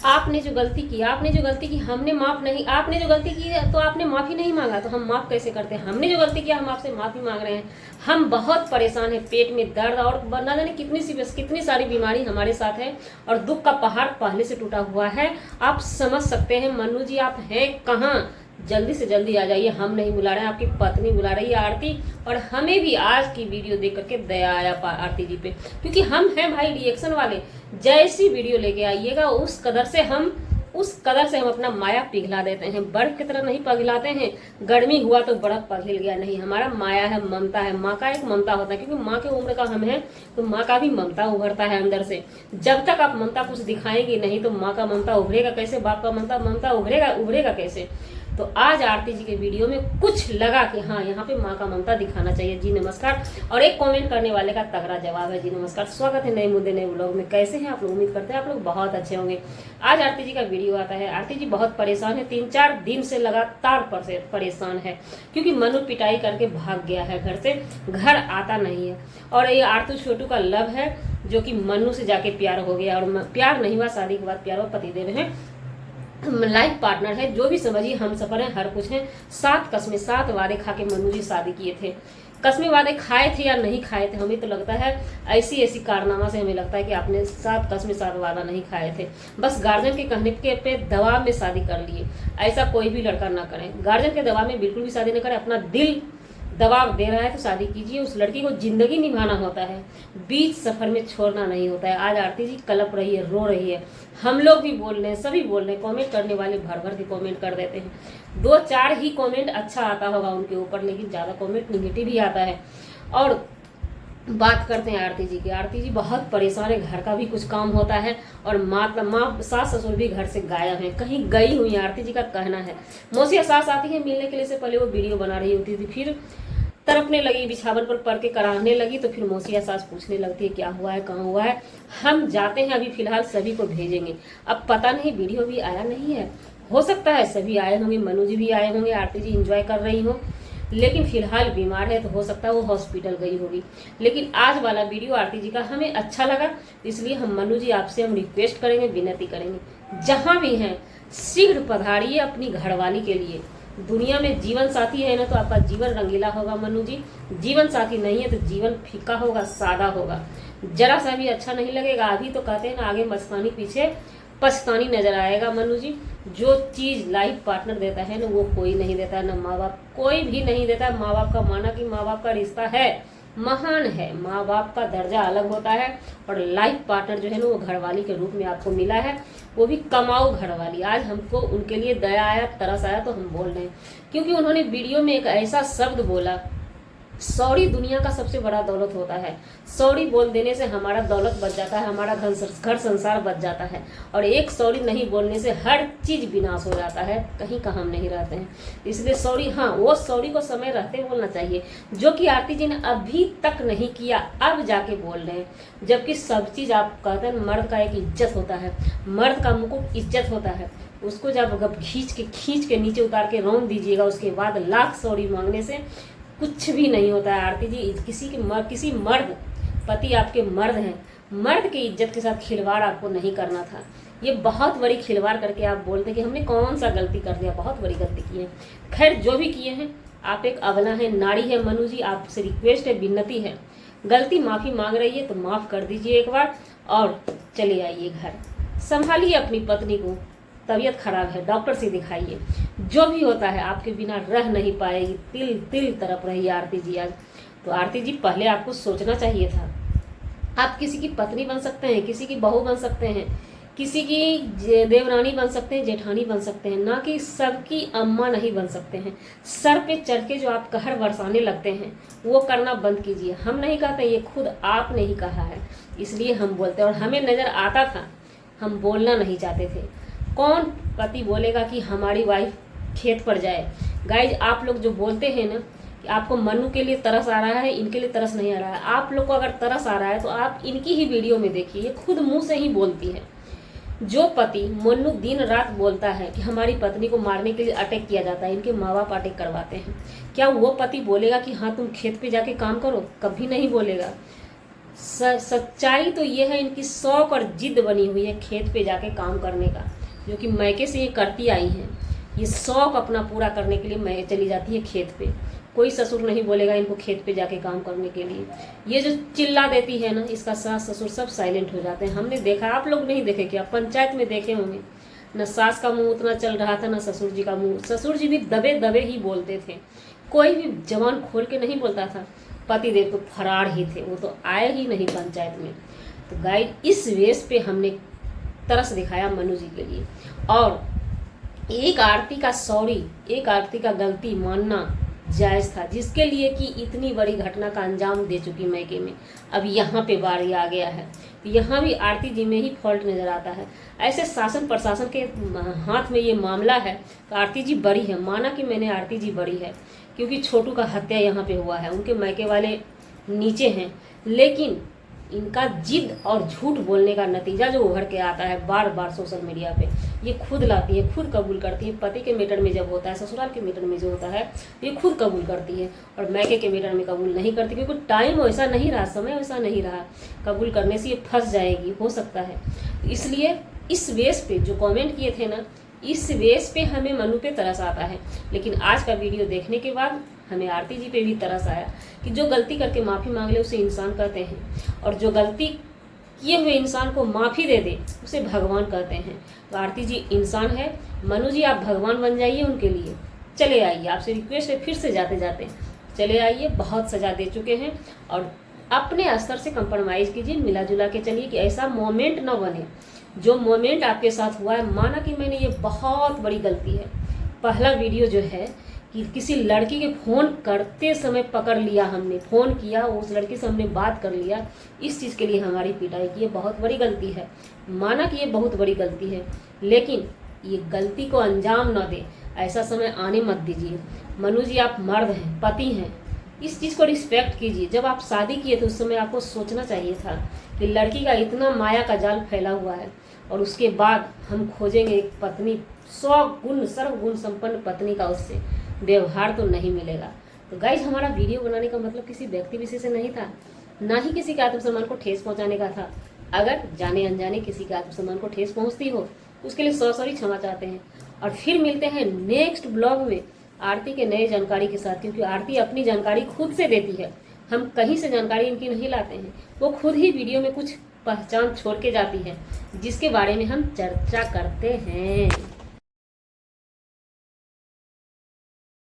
आपने जो गलती की हमने माफ़ नहीं, आपने जो गलती की है तो आपने माफ़ी नहीं मांगा, तो हम माफ़ कैसे करते हैं? हमने जो गलती किया हम आपसे माफ़ी मांग रहे हैं। हम बहुत परेशान हैं, पेट में दर्द और ना जाने कितनी सारी बीमारी हमारे साथ है और दुख का पहाड़ पहले से टूटा हुआ है। आप समझ सकते हैं। मनु जी आप हैं कहाँ? जल्दी से जल्दी आ जाइए। हम नहीं बुला रहे हैं, आपकी पत्नी बुला रही है आरती। और हमें भी आज की वीडियो देख करके दया आया आरती जी पे, क्योंकि हम हैं भाई रिएक्शन वाले। जैसी वीडियो लेके आइएगा उस कदर से हम अपना माया पिघला देते हैं। बर्फ की तरह नहीं पिघलाते हैं। गर्मी हुआ तो बर्फ पिघल गया, नहीं, हमारा माया है, ममता है। माँ का एक ममता होता है, क्योंकि माँ के उम्र का हम है तो माँ का भी ममता उभरता है अंदर से। जब तक आप ममता कुछ दिखाएंगे नहीं तो माँ का ममता उभरेगा कैसे? बाप का ममता उभरेगा कैसे? तो आज आरती जी के वीडियो में कुछ लगा कि हाँ यहाँ पे माँ का ममता दिखाना चाहिए। जी नमस्कार। और एक कमेंट करने वाले का तगड़ा जवाब है। जी नमस्कार, स्वागत है नए मुद्दे नए व्लॉग में। कैसे हैं आप लोग? उम्मीद करते हैं आप लोग बहुत अच्छे होंगे। आज आरती जी का वीडियो आता है। आरती जी बहुत परेशान है, 3-4 दिन से लगातार परेशान है, क्योंकि मनु पिटाई करके भाग गया है घर से, घर आता नहीं है। और ये आरतू छोटू का लव है, जो कि मनु से जाके प्यार हो गया, और प्यार नहीं हुआ, शादी के बाद प्यार हुआ, पतिदेव है, लाइफ पार्टनर है, जो भी समझिए हम सफर है, हर कुछ है। 7 कस्में 7 वादे खा के मनु जी शादी किए थे। कस्में वादे खाए थे या नहीं खाए थे, हमें तो लगता है ऐसी कारनामा से हमें लगता है कि आपने 7 कस्में 7 वादा नहीं खाए थे। बस गार्जियन के कहने के पे दबाव में शादी कर लिए। ऐसा कोई भी लड़का ना करे, गार्जियन के दबाव में बिल्कुल भी शादी न करे। अपना दिल दबाव दे रहा है तो शादी कीजिए। उस लड़की को जिंदगी निभाना होता है, बीच सफर में छोड़ना नहीं होता है। आज आरती जी कलप रही है, रो रही है। हम लोग भी बोल रहे हैं, सभी बोल रहे हैं, कमेंट करने वाले भर भर के कमेंट कर देते हैं। 2-4 ही कमेंट अच्छा आता होगा उनके ऊपर, लेकिन ज़्यादा कमेंट निगेटिव ही आता है। और बात करते हैं आरती जी की। आरती जी बहुत परेशान है, घर का भी कुछ काम होता है, और माँ सास ससुर भी घर से गायब हैं, कहीं गई हुई है। आरती जी का कहना है मौसी सास आती है मिलने के लिए, से पहले वो वीडियो बना रही होती थी, फिर तड़पने लगी, बिछावन पर पड़ के कराने लगी, तो फिर मौसिया सास पूछने लगती है क्या हुआ है, कहाँ हुआ है। हम जाते हैं, अभी फिलहाल सभी को भेजेंगे। अब पता नहीं, वीडियो भी आया नहीं है, हो सकता है सभी आए होंगे, मनु जी भी आए होंगे, आरती जी इंजॉय कर रही हो, लेकिन फिलहाल बीमार है तो हो सकता है वो हॉस्पिटल गई होगी। लेकिन आज वाला वीडियो आरती जी का हमें अच्छा लगा, इसलिए हम मनु जी आपसे हम रिक्वेस्ट करेंगे, विनती करेंगे, जहाँ भी हैं शीघ्र पधारिए अपनी घरवाली के लिए। दुनिया में जीवन साथी है ना तो आपका जीवन रंगीला होगा मनु जी, जीवन साथी नहीं है तो जीवन फीका होगा, सादा होगा, जरा सा भी अच्छा नहीं लगेगा। अभी तो कहते हैं ना, आगे मस्तानी पीछे पछतानी नजर आएगा मनु जी। जो चीज लाइफ पार्टनर देता है ना वो कोई नहीं देता है, ना माँ बाप, कोई भी नहीं देता है। माँ बाप का माना कि माँ बाप का रिश्ता है, महान है, माँ बाप का दर्जा अलग होता है। और लाइफ पार्टनर जो है ना वो घरवाली के रूप में आपको मिला है, वो भी कमाऊ घरवाली। आज हमको उनके लिए दया आया, तरस आया, तो हम बोल रहे हैं, क्योंकि उन्होंने वीडियो में एक ऐसा शब्द बोला, सॉरी दुनिया का सबसे बड़ा दौलत होता है। सॉरी बोल देने से हमारा दौलत बच जाता है, हमारा घर संसार बच जाता है, और एक सॉरी नहीं बोलने से हर चीज विनाश हो जाता है, कहीं का हम नहीं रहते हैं। इसलिए सॉरी, हाँ वो सॉरी को समय रहते बोलना चाहिए, जो कि आरती जी ने अभी तक नहीं किया, अब जाके बोल रहे हैं। जबकि सब चीज आप कहते हैं मर्द का एक इज्जत होता है, मर्द का मुकुट इज्जत होता है, उसको जब खींच के नीचे उतार के रौंद दीजिएगा, उसके बाद लाख सॉरी मांगने से कुछ भी नहीं होता है। आरती जी किसी मर्द, पति आपके मर्द हैं, मर्द की इज्जत के साथ खिलवाड़ आपको नहीं करना था। ये बहुत बड़ी खिलवाड़ करके आप बोलते कि हमने कौन सा गलती कर दिया, बहुत बड़ी गलती की है। खैर जो भी किए हैं, आप एक अबला है, नारी है मनु जी, आपसे रिक्वेस्ट है, विनती है, गलती माफ़ी मांग रही है तो माफ़ कर दीजिए एक बार, और चले आइए घर, संभालिए अपनी पत्नी को, तबीयत खराब है, डॉक्टर से दिखाइए। जो भी होता है आपके बिना रह नहीं पाएगी, तिल तिल तरफ रही आरती जी आज। तो आरती जी पहले आपको सोचना चाहिए था, आप किसी की पत्नी बन सकते हैं, किसी की बहू बन सकते हैं, किसी की देवरानी बन सकते हैं, जेठानी बन सकते हैं, ना कि सबकी अम्मा नहीं बन सकते हैं। सर पे चढ़ के जो आप कहर बरसाने लगते हैं वो करना बंद कीजिए। हम नहीं कहते, ये खुद आपने ही कहा है, इसलिए हम बोलते हैं। और हमें नज़र आता था, हम बोलना नहीं चाहते थे। कौन पति बोलेगा कि हमारी वाइफ खेत पर जाए? गाइज आप लोग जो बोलते हैं ना कि आपको मनु के लिए तरस आ रहा है, इनके लिए तरस नहीं आ रहा है, आप लोग को अगर तरस आ रहा है तो आप इनकी ही वीडियो में देखिए, ये खुद मुंह से ही बोलती है। जो पति मनु दिन रात बोलता है कि हमारी पत्नी को मारने के लिए अटैक किया जाता है, इनके माँ बाप अटैक करवाते हैं, क्या वो पति बोलेगा कि हाँ तुम खेत पे जाके काम करो? कभी नहीं बोलेगा। सच्चाई तो ये है, इनकी शौक और जिद बनी हुई है खेत पे जाके काम करने का, जो कि मैके से ये करती आई हैं। ये शौक अपना पूरा करने के लिए मैं चली जाती है खेत पे। कोई ससुर नहीं बोलेगा इनको खेत पे जाके काम करने के लिए। ये जो चिल्ला देती है ना, इसका सास ससुर सब साइलेंट हो जाते हैं। हमने देखा, आप लोग नहीं देखे क्या? पंचायत में देखे होंगे, न सास का मुंह उतना चल रहा था न ससुर जी का मुंह। ससुर जी भी दबे दबे ही बोलते थे, कोई भी जबान खोल के नहीं बोलता था। पति देव तो फरार ही थे, वो तो आए ही नहीं पंचायत में। तो गाइड, इस वेश पे हमने तरस दिखाया मनु जी के लिए। और एक आरती का सॉरी, एक आरती का गलती मानना जायज़ था, जिसके लिए कि इतनी बड़ी घटना का अंजाम दे चुकी मैके में। अब यहाँ पे बारी आ गया है, तो यहाँ भी आरती जी में ही फॉल्ट नज़र आता है। ऐसे शासन प्रशासन के हाथ में ये मामला है तो आरती जी बड़ी है, माना कि मैंने आरती जी बड़ी है, क्योंकि छोटू का हत्या यहाँ पे हुआ है, उनके मैके वाले नीचे हैं। लेकिन इनका जिद और झूठ बोलने का नतीजा जो उभर के आता है बार बार सोशल मीडिया पे, ये खुद लाती है, खुद कबूल करती है। पति के मैटर में जब होता है, ससुराल के मैटर में जो होता है, ये खुद कबूल करती है, और मैके के मैटर में कबूल नहीं करती, क्योंकि टाइम वैसा नहीं रहा, समय वैसा नहीं रहा। कबूल करने से ये फंस जाएगी, हो सकता है। इसलिए इस वेश पे जो कमेंट किए थे ना, इस वेश पे हमें मनु पे तरस आता है। लेकिन आज का वीडियो देखने के बाद हमें आरती जी पे भी तरस आया कि जो गलती करके माफ़ी मांग ले उसे इंसान कहते हैं, और जो गलती किए हुए इंसान को माफ़ी दे दे उसे भगवान कहते हैं। तो आरती जी इंसान है, मनु जी आप भगवान बन जाइए उनके लिए। चले आइए, आपसे रिक्वेस्ट है फिर से जाते जाते चले आइए। बहुत सज़ा दे चुके हैं, और अपने स्तर से कंप्रोमाइज़ कीजिए, मिला जुला के चलिए कि ऐसा मोमेंट ना बने जो मोमेंट आपके साथ हुआ है। माना कि मैंने ये बहुत बड़ी गलती है, पहला वीडियो जो है कि किसी लड़की के फ़ोन करते समय पकड़ लिया, हमने फ़ोन किया, उस लड़की से हमने बात कर लिया, इस चीज़ के लिए हमारी पिटाई की, ये बहुत बड़ी गलती है। माना कि ये बहुत बड़ी गलती है, लेकिन ये गलती को अंजाम न दे, ऐसा समय आने मत दीजिए। मनु जी आप मर्द हैं, पति हैं, इस चीज़ को रिस्पेक्ट कीजिए। जब आप शादी किए तो उस समय आपको सोचना चाहिए था कि लड़की का इतना माया का जाल फैला हुआ है, और उसके बाद हम खोजेंगे एक पत्नी, 100 गुण सर्वगुण संपन्न पत्नी का उससे व्यवहार तो नहीं मिलेगा। तो गाइज, हमारा वीडियो बनाने का मतलब किसी व्यक्ति विशेष से नहीं था, ना ही किसी के आत्मसम्मान को ठेस पहुंचाने का था। अगर जाने अनजाने किसी के आत्मसम्मान को ठेस पहुंचती हो उसके लिए सॉरी क्षमा चाहते हैं। और फिर मिलते हैं नेक्स्ट ब्लॉग में आरती के नए जानकारी के साथ, क्योंकि आरती अपनी जानकारी खुद से देती है, हम कहीं से जानकारी इनकी नहीं लाते हैं। वो खुद ही वीडियो में कुछ पहचान छोड़ के जाती है, जिसके बारे में हम चर्चा करते हैं।